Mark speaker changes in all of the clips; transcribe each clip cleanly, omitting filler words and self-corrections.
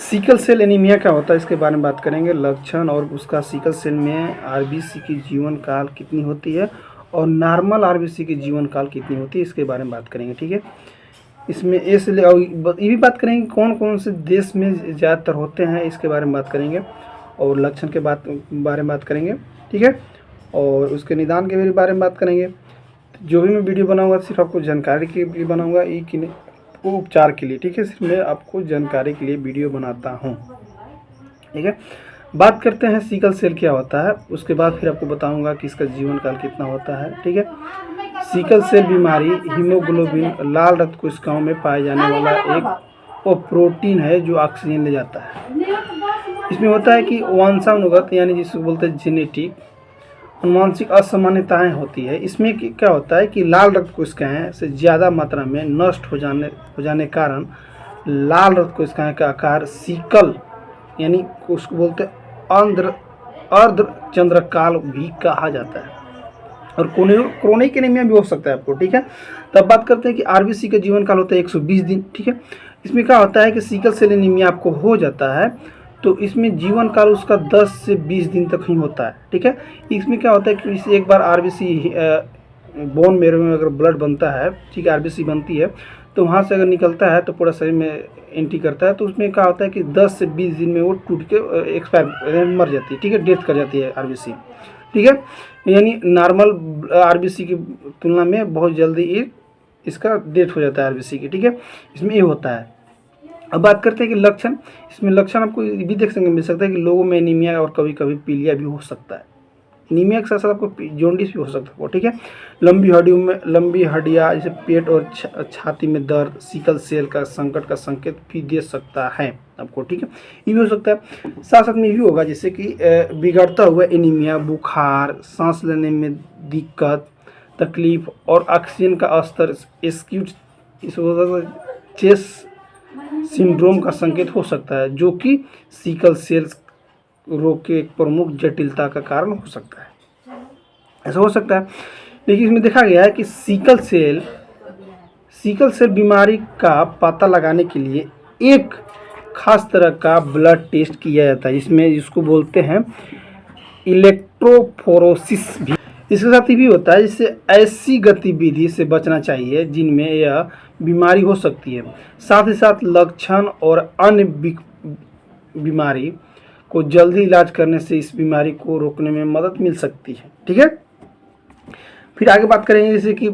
Speaker 1: Sickle cell anaemia क्या होता है इसके बारे में बात करेंगे, लक्षण और उसका सिकल सेल में आरबीसी की जीवन काल कितनी होती है और नॉर्मल आरबीसी की जीवन काल कितनी होती है इसके बारे में बात करेंगे। ठीक है, इसमें और ये भी बात करेंगे कौन कौन से देश में ज़्यादातर होते हैं इसके बारे में बात करेंगे और लक्षण के बारे में बात करेंगे। ठीक है, और उसके निदान के बारे में बात करेंगे। जो भी मैं वीडियो बनाऊंगा सिर्फ आपको जानकारी के लिए बनाऊंगा, ये कि को उपचार के लिए। ठीक है, सिर्फ मैं आपको जानकारी के लिए वीडियो बनाता हूँ। ठीक है, बात करते हैं सिकल सेल क्या होता है, उसके बाद फिर आपको बताऊंगा कि इसका जीवन काल कितना होता है। ठीक है, सिकल सेल बीमारी हीमोग्लोबिन लाल रक्त कोशिकाओं में पाए जाने वाला एक वो प्रोटीन है जो ऑक्सीजन ले जाता है। इसमें होता है कि वंशानुगत यानी जिसको बोलते हैं जेनेटिक अनुवांशिक असामान्यताएं होती है। इसमें क्या होता है कि लाल रक्त कोशिकाएं से ज़्यादा मात्रा में नष्ट हो जाने कारण लाल रक्त कोशिकाएं का आकार सिकल यानी उसको बोलते हैं अर्धचंद्राकार भी कहा जाता है और क्रोनिक एनीमिया भी हो सकता है आपको। ठीक है, तब बात करते हैं कि आरबीसी का जीवन काल होता है 120 दिन। ठीक है, इसमें क्या होता है कि सिकल सेल एनीमिया आपको हो जाता है तो इसमें जीवन काल उसका 10 से 20 दिन तक ही होता है। ठीक है, इसमें क्या होता है कि इसे एक बार आरबीसी बोन मेरो में अगर ब्लड बनता है, ठीक है, आरबीसी बनती है तो वहाँ से अगर निकलता है तो पूरा शरीर में एंट्री करता है तो उसमें क्या होता है कि 10 से 20 दिन में वो टूट के एक्सपायर मर जाती है। ठीक है, डेथ कर जाती है आरबीसी। ठीक है, यानी नॉर्मल आरबीसी की तुलना में बहुत जल्दी ये इसका डेथ हो जाता है आरबीसी की। ठीक है, इसमें ये होता है। अब बात करते हैं कि लक्षण। इसमें लक्षण आपको भी देखने मिल सकता है कि लोगों में एनीमिया और कभी कभी पीलिया भी हो सकता है। एनीमिया के साथ साथ आपको जॉन्डिस भी हो सकता है। ठीक है, लंबी हड्डियाँ जैसे पेट और छाती में दर्द सिकल सेल का संकट का संकेत भी दे सकता है आपको। ठीक है, ये भी हो सकता है। साथ साथ में ये भी होगा जैसे कि बिगड़ता हुआ एनीमिया, बुखार, सांस लेने में दिक्कत, तकलीफ और ऑक्सीजन का स्तर एक्यूट चेस्ट सिंड्रोम का संकेत हो सकता है जो कि सिकल सेल रोग के एक प्रमुख जटिलता का कारण हो सकता है। ऐसा हो सकता है, लेकिन इसमें देखा गया है कि सिकल सेल बीमारी का पता लगाने के लिए एक खास तरह का ब्लड टेस्ट किया जाता है जिसको बोलते हैं इलेक्ट्रोफोरेसिस भी। इसके साथ ही भी होता है जिससे ऐसी गतिविधि से बचना चाहिए जिनमें यह बीमारी हो सकती है। साथ ही साथ लक्षण और अन्य बीमारी को जल्दी इलाज करने से इस बीमारी को रोकने में मदद मिल सकती है। ठीक है, फिर आगे बात करेंगे जैसे कि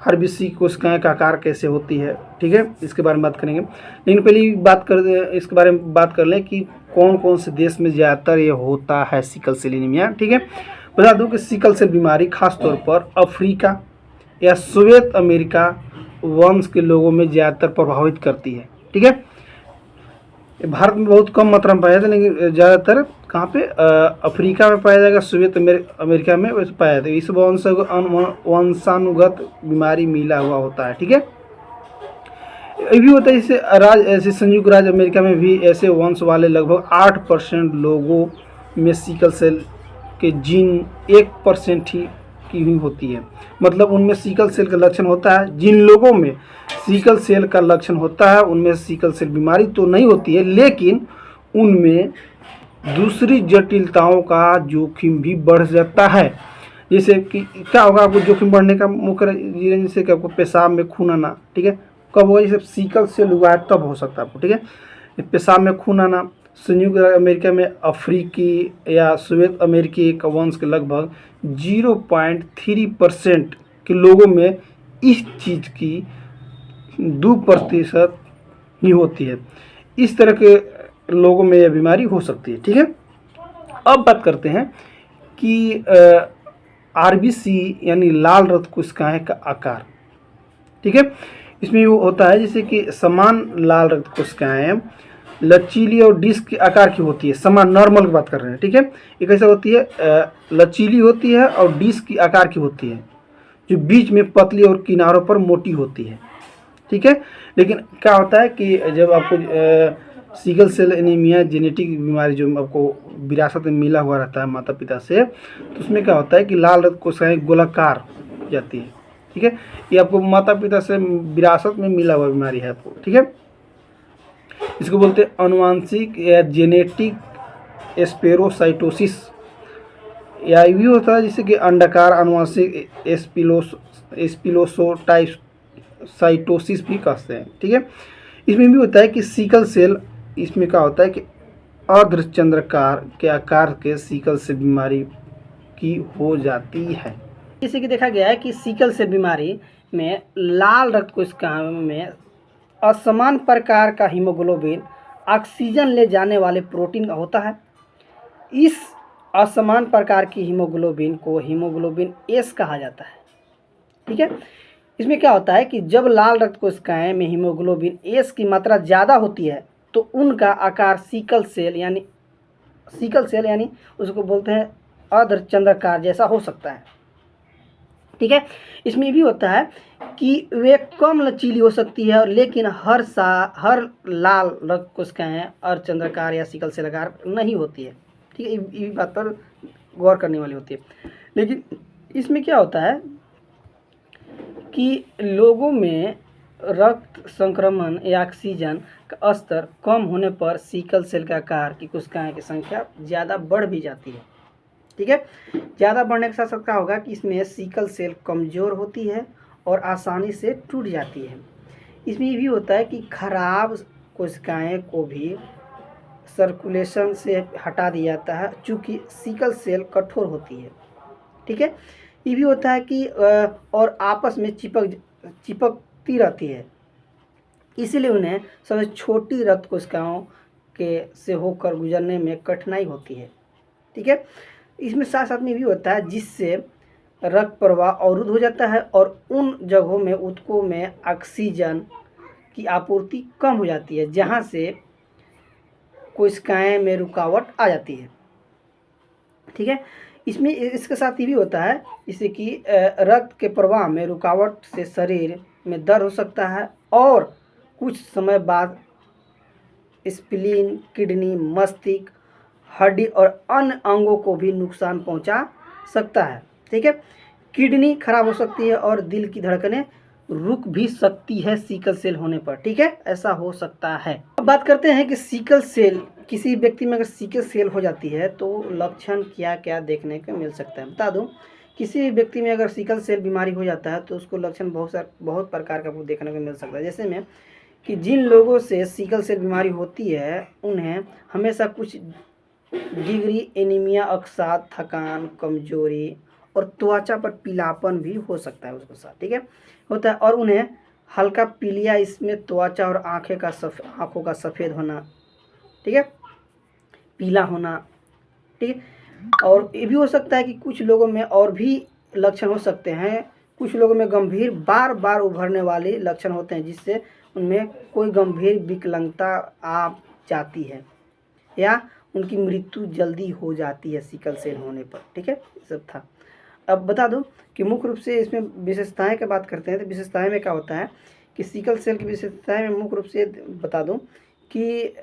Speaker 1: आरबीसी कोशिकाएं का आकार कैसे होती है। ठीक है, इसके बारे में बात करेंगे, लेकिन पहले इसके बारे में बात कर लें कि कौन कौन से देश में ज़्यादातर ये होता है सिकल सेल एनीमिया। ठीक है, बता दूं कि सिकल सेल बीमारी खासतौर पर अफ्रीका या सोवियत अमेरिका वंश के लोगों में ज़्यादातर प्रभावित करती है। ठीक है, भारत में बहुत कम मात्रा में पाया जाता है, लेकिन ज़्यादातर कहाँ पे अफ्रीका में पाया जाएगा, सोवियत अमेरिका में वैसे पाया जाता है। इस वंशानुगत बीमारी मिला हुआ होता है। ठीक है, ये भी होता है जैसे संयुक्त राज्य अमेरिका में भी ऐसे वंश वाले लगभग 8% लोगों में सिकल सेल के जीन 1% ही की हुई होती है। मतलब उनमें सिकल सेल का लक्षण होता है। जिन लोगों में सिकल सेल का लक्षण होता है उनमें सिकल सेल बीमारी तो नहीं होती है, लेकिन उनमें दूसरी जटिलताओं का जोखिम भी बढ़ जाता है। जैसे कि क्या होगा, आपको जोखिम बढ़ने का मुख्य रीजन जैसे कि आपको पेशाब में खून आना। ठीक है, कब होगा, जैसे सिकल सेल हुआ है तब हो सकता है आपको। ठीक है, पेशाब में खून आना। संयुक्त अमेरिका में अफ्रीकी या सोवियत अमेरिकी का वंश के लगभग 0.3% के लोगों में इस चीज़ की 2% ही होती है। इस तरह के लोगों में यह बीमारी हो सकती है। ठीक है, अब बात करते हैं कि आरबीसी यानी लाल रक्त कोशिकाएं का आकार। ठीक है, इसमें वो होता है जैसे कि समान लाल रक्त कोशिकाएं लचीली और डिस्क के आकार की होती है। समान नॉर्मल की बात कर रहे हैं। ठीक है, ये कैसे होती है, लचीली होती है और डिस्क की आकार की होती है जो बीच में पतली और किनारों पर मोटी होती है। ठीक है, लेकिन क्या होता है कि जब आपको सिकल सेल एनीमिया जेनेटिक बीमारी जो आपको विरासत में मिला हुआ रहता है माता पिता से, तो उसमें क्या होता है कि लाल रक्त कोशिकाएं गोलाकार जाती है। ठीक है, ये आपको माता पिता से विरासत में मिला हुआ बीमारी है आपको। ठीक है, इसको बोलते हैं अनुवांशिक या जेनेटिक स्पेरोसाइटोसिस। या ये भी होता है जिससे कि अंडाकार अनुवांशिक एस्पिलोसोटाइसाइटोसिस भी कहते हैं, ठीक है। इसमें भी होता है कि सिकल सेल, इसमें क्या होता है कि अर्धचंद्राकार के आकार के सिकल सेल बीमारी की हो जाती है। जैसे कि देखा गया है कि सिकल सेल बीमारी में लाल रक्त कोशिकाओं में असमान प्रकार का हीमोग्लोबिन ऑक्सीजन ले जाने वाले प्रोटीन का होता है। इस असमान प्रकार की हीमोग्लोबिन को हीमोग्लोबिन एस कहा जाता है, ठीक है। इसमें क्या होता है कि जब लाल रक्त कोशिकाएं में हीमोग्लोबिन एस की मात्रा ज़्यादा होती है तो उनका आकार सिकल सेल यानी उसको बोलते हैं अर्धचंद्राकार जैसा हो सकता है, ठीक है। इसमें भी होता है कि वे कम लचीली हो सकती है, लेकिन हर लाल रक्त कोशिकाएं अर्धचंद्राकार या सिकल सेल आकार नहीं होती है, ठीक है। ये बात पर गौर करने वाली होती है। लेकिन इसमें क्या होता है कि लोगों में रक्त संक्रमण या ऑक्सीजन का स्तर कम होने पर सिकल सेल के आकार की कोशिकाएं की संख्या ज़्यादा बढ़ भी जाती है, ठीक है। ज़्यादा बढ़ने के साथ साथ क्या होगा कि इसमें सिकल सेल कमज़ोर होती है और आसानी से टूट जाती है। इसमें ये भी होता है कि खराब कोशिकाएं को भी सर्कुलेशन से हटा दिया जाता है चूँकि सिकल सेल कठोर होती है, ठीक है। ये भी होता है कि और आपस में चिपकती रहती है, इसीलिए उन्हें सबसे छोटी रक्त कोशिकाओं के से होकर गुजरने में कठिनाई होती है, ठीक है। इसमें साथ साथ में भी होता है जिससे रक्त प्रवाह अवरुद्ध हो जाता है और उन जगहों में ऊतकों में ऑक्सीजन की आपूर्ति कम हो जाती है जहाँ से कोशिकाएं में रुकावट आ जाती है, ठीक है। इसमें इसके साथ ये भी होता है जैसे कि रक्त के प्रवाह में रुकावट से शरीर में दर्द हो सकता है और कुछ समय बाद स्प्लीन, किडनी, मस्तिष्क, हड्डी और अन्य अंगों को भी नुकसान पहुंचा सकता है, ठीक है। किडनी खराब हो सकती है और दिल की धड़कनें रुक भी सकती है सिकल सेल होने पर, ठीक है, ऐसा हो सकता है। अब बात करते हैं कि सिकल सेल, किसी व्यक्ति में अगर सिकल सेल हो जाती है तो लक्षण क्या क्या देखने को मिल सकता है। बता दूं, किसी भी व्यक्ति में अगर सिकल सेल बीमारी हो जाता है तो उसको लक्षण बहुत प्रकार का देखने को मिल सकता है। जैसे में कि जिन लोगों से सिकल सेल बीमारी होती है उन्हें हमेशा कुछ डिग्री एनीमिया, अवसाद, थकान, कमजोरी और त्वचा पर पीलापन भी हो सकता है उसके साथ, ठीक है, होता है। और उन्हें हल्का पीलिया, इसमें त्वचा और आँखों का सफ़ेद होना, ठीक है, पीला होना, ठीक है। और ये भी हो सकता है कि कुछ लोगों में और भी लक्षण हो सकते हैं। कुछ लोगों में गंभीर बार बार उभरने वाले लक्षण होते हैं जिससे उनमें कोई गंभीर विकलांगता आ जाती है या उनकी मृत्यु जल्दी हो जाती है सिकल सेल होने पर, ठीक है। ये सब था। अब बता दूं कि मुख्य रूप से इसमें विशेषताएं की बात करते हैं तो विशेषताएं में क्या होता है कि सिकल सेल की विशेषताएं में मुख्य रूप से बता दूं कि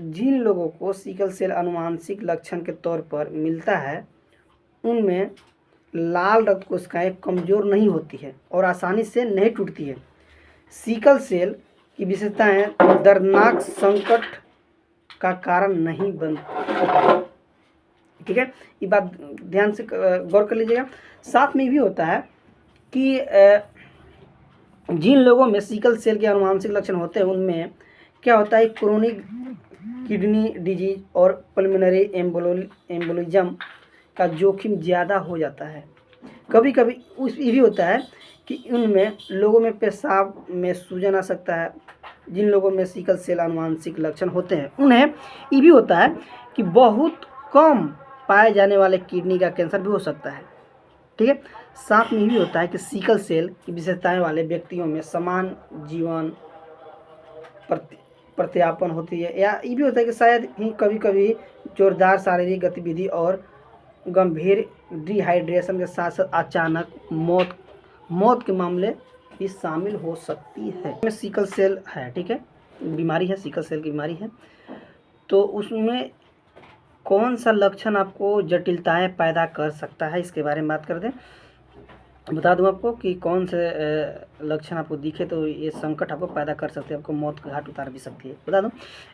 Speaker 1: जिन लोगों को सिकल सेल आनुवंशिक लक्षण के तौर पर मिलता है उनमें लाल रक्त कोशिकाएं कमज़ोर नहीं होती है और आसानी से नहीं टूटती है। सिकल सेल की विशेषताएं दर्दनाक संकट का कारण नहीं बनती, ठीक है। ये बात ध्यान से गौर कर लीजिएगा। साथ में भी होता है कि जिन लोगों में सिकल सेल के आनुवंशिक लक्षण होते हैं उनमें क्या होता है, क्रोनिक किडनी डिजीज और पल्मोनरी एम्बोलिज्म का जोखिम ज़्यादा हो जाता है। कभी कभी ये भी होता है कि उनमें लोगों में पेशाब में सूजन आ सकता है। जिन लोगों में सिकल सेल आनुवंशिक लक्षण होते हैं उन्हें ये भी होता है कि बहुत कम पाए जाने वाले किडनी का कैंसर भी हो सकता है, ठीक है। साथ में ये भी होता है कि सिकल सेल की विशेषताएं वाले व्यक्तियों में समान जीवन प्रत्यापन होती है, या ये भी होता है कि शायद ही कभी कभी जोरदार शारीरिक गतिविधि और गंभीर डिहाइड्रेशन के साथ साथ अचानक मौत के मामले भी शामिल हो सकती है। में सिकल सेल है, ठीक है, बीमारी है, सिकल सेल की बीमारी है। तो उसमें कौन सा लक्षण आपको जटिलताएं पैदा कर सकता है इसके बारे में बात करते हैं। बता दूं आपको कि कौन से लक्षण आपको दिखे तो ये संकट आपको पैदा कर सकते हैं, आपको मौत का घाट उतार भी सकती है। बता दूं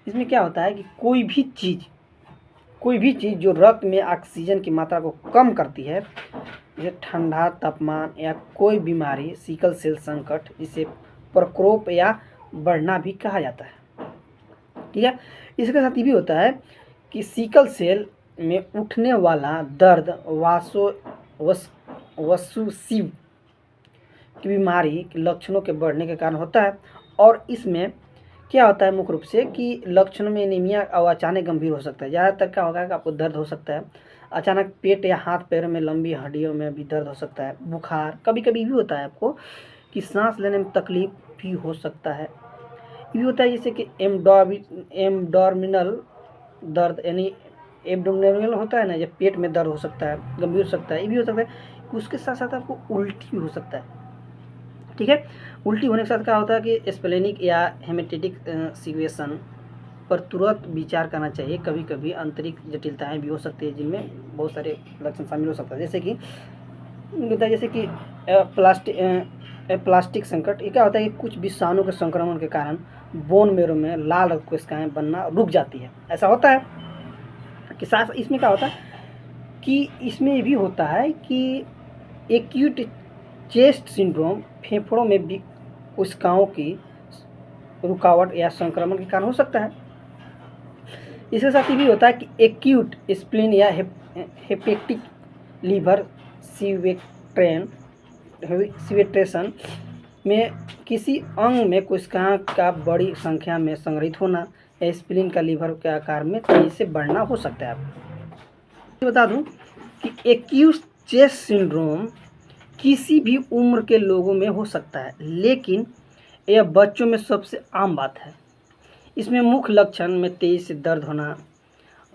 Speaker 1: इसमें क्या होता है कि कोई भी चीज़ जो रक्त में ऑक्सीजन की मात्रा को कम करती है, जैसे ठंडा तापमान या कोई बीमारी, सिकल सेल संकट, जिसे प्रकोप या बढ़ना भी कहा जाता है। ठीक है, इसके साथ ये भी होता है कि सिकल सेल में उठने वाला दर्द वसुसिव की बीमारी के लक्षणों के बढ़ने के कारण होता है। और इसमें क्या होता है मुख्य रूप से कि लक्षणों में एनीमिया और अचानक गंभीर हो सकता है। ज़्यादातर क्या होगा कि आपको दर्द हो सकता है, अचानक पेट या हाथ पैर में लंबी हड्डियों में भी दर्द हो सकता है, बुखार, कभी कभी भी होता है आपको कि सांस लेने में तकलीफ भी हो सकता है। ये भी होता है जैसे कि एब्डोमिनल दर्द, यानी एब्डोमिनल होता है ना, जब पेट में दर्द हो सकता है, गंभीर हो सकता है। ये भी हो सकता है कि उसके साथ साथ आपको उल्टी भी हो सकता है। ठीक है, उल्टी होने के साथ क्या होता है कि स्प्लेनिक या हेमेटेटिक सिचुएशन पर तुरंत विचार करना चाहिए। कभी कभी आंतरिक जटिलताएं भी हो सकती है जिनमें बहुत सारे लक्षण शामिल हो सकते हैं, जैसे कि प्लास्टिक संकट। ये क्या होता है कि कुछ विषाणु के संक्रमण के कारण बोन मेरो में लाल रक्त कोशिकाएं बनना रुक जाती है। ऐसा होता है कि साथ इसमें क्या होता है कि इसमें ये भी होता है कि एक्यूट चेस्ट सिंड्रोम फेफड़ों में भी कोशिकाओं की रुकावट या संक्रमण के कारण हो सकता है। इसके साथ ये भी होता है कि एक्यूट स्प्लीन या हेपेटिक लीवर सिवेट्रेशन में किसी अंग में कोशिकाओं का बड़ी संख्या में संग्रहित होना या स्प्लीन का लीवर के आकार में तेजी से बढ़ना हो सकता है। आपको बता दूं कि एक्यूट चेस्ट सिंड्रोम किसी भी उम्र के लोगों में हो सकता है, लेकिन यह बच्चों में सबसे आम बात है। इसमें मुख्य लक्षण में तेजी से दर्द होना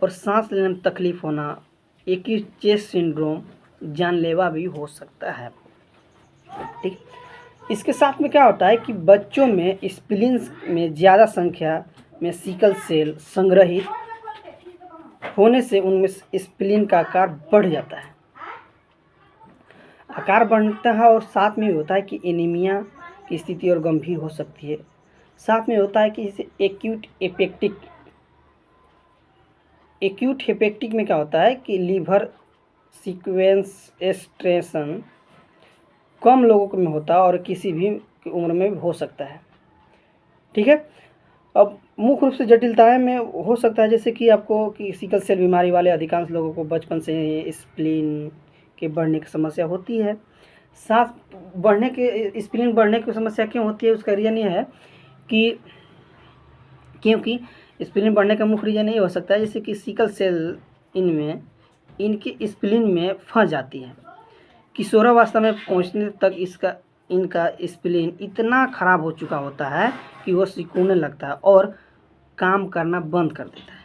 Speaker 1: और सांस लेने में तकलीफ होना। एक्यूट चेस्ट सिंड्रोम जानलेवा भी हो सकता है। ठीक, इसके साथ में क्या होता है कि बच्चों में स्प्लीन में ज़्यादा संख्या में सिकल सेल संग्रहित होने से उनमें स्प्लीन का आकार बढ़ जाता है, आकार बढ़ता है। और साथ में होता है कि एनीमिया की स्थिति और गंभीर हो सकती है। साथ में होता है कि जैसे एक्यूट हेपेटिक में क्या होता है कि लीवर सिक्वेस्ट्रेशन कम लोगों में होता है और किसी भी उम्र में हो सकता है। ठीक है, अब मुख्य रूप से जटिलताएं में हो सकता है जैसे कि आपको कि सिकल सेल बीमारी वाले अधिकांश लोगों को बचपन से स्प्लीन के बढ़ने की समस्या होती है। स्प्लीन बढ़ने की समस्या क्यों होती है, उसका रीज़न ये है कि क्योंकि स्प्लीन बढ़ने का मुख्य रीज़न ये हो सकता है जैसे कि सिकल सेल इनकी स्प्लीन में फंस जाती है। किशोरावस्था में पहुंचने तक इनका स्प्लीन इतना खराब हो चुका होता है कि वो सिकुड़ने लगता है और काम करना बंद कर देता है।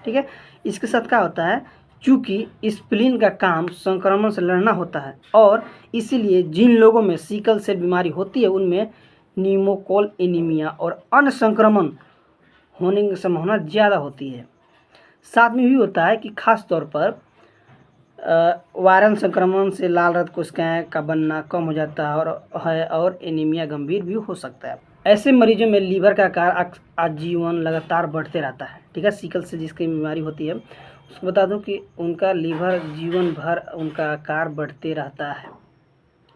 Speaker 1: ठीक है, इसके साथ क्या होता है, चूँकि स्प्लीन का काम संक्रमण से लड़ना होता है और इसीलिए जिन लोगों में सिकल सेल बीमारी होती है उनमें न्यूमोकॉल एनीमिया और अन्य संक्रमण होने की संभावना ज़्यादा होती है। साथ में भी होता है कि खास तौर पर वायरल संक्रमण से लाल रक्त कोशिकाएं का बनना कम हो जाता है और एनीमिया गंभीर भी हो सकता है। ऐसे मरीजों में लीवर का आकार आजीवन लगातार बढ़ते रहता है। ठीक है, सिकल से जिसकी बीमारी होती है उसको बता दूं कि उनका लीवर जीवन भर उनका आकार बढ़ते रहता है।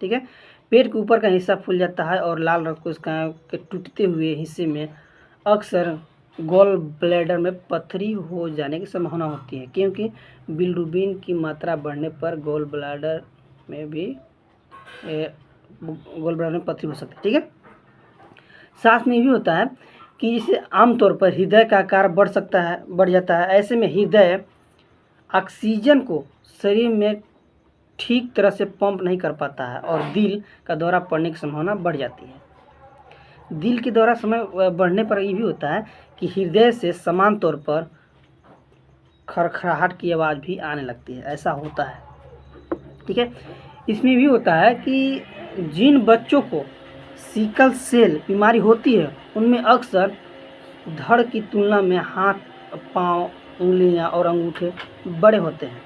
Speaker 1: ठीक है, पेट के ऊपर का हिस्सा फूल जाता है और लाल रक्त कोशिकाओं के टूटते हुए हिस्से में अक्सर गॉल ब्लैडर में पथरी हो जाने की संभावना होती है, क्योंकि बिलिरुबिन की मात्रा बढ़ने पर गॉल ब्लैडर में पथरी हो सकती है। ठीक है, साथ में भी होता है कि जिससे आमतौर पर हृदय का आकार बढ़ जाता है। ऐसे में हृदय ऑक्सीजन को शरीर में ठीक तरह से पंप नहीं कर पाता है और दिल का दौरा पड़ने की संभावना बढ़ जाती है। दिल के दौरा समय बढ़ने पर ये भी होता है कि हृदय से समान तौर पर खड़खड़ाहट की आवाज़ भी आने लगती है। ऐसा होता है। ठीक है, इसमें भी होता है कि जिन बच्चों को सिकल सेल बीमारी होती है उनमें अक्सर धड़ की तुलना में हाथ, पाँव, उंगलियां और अंगूठे बड़े होते हैं।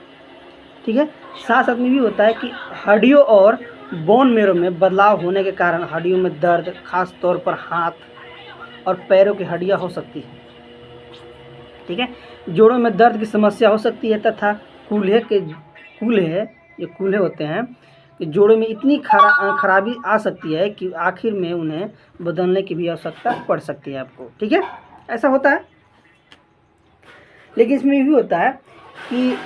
Speaker 1: ठीक है। साथ साथ में भी होता है कि हड्डियों और बोन मेरो में बदलाव होने के कारण हड्डियों में दर्द, खास तौर पर हाथ और पैरों की हड्डियां हो सकती है। ठीक है। जोड़ों में दर्द की समस्या हो सकती है तथा कूल्हे होते हैं कि जोड़ों में इतनी खराबी आ सकती है कि आखिर में उन्हें बदलने की भी आवश्यकता पड़ सकती है आपको। ठीक है, ऐसा होता है। लेकिन इसमें भी होता है कि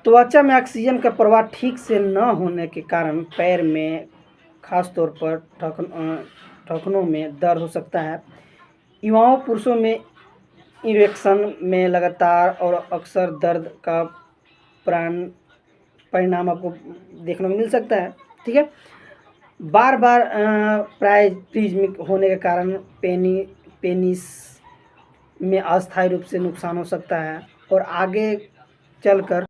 Speaker 1: त्वचा में ऑक्सीजन का प्रवाह ठीक से न होने के कारण पैर में खास तौर पर ठखनों में दर्द हो सकता है। युवाओं पुरुषों में इरेक्शन में लगातार और अक्सर दर्द का परिणाम आपको देखने को मिल सकता है। ठीक है। बार बार प्राइज्मिक होने के कारण पेनिस में अस्थायी रूप से नुकसान हो सकता है और आगे चलकर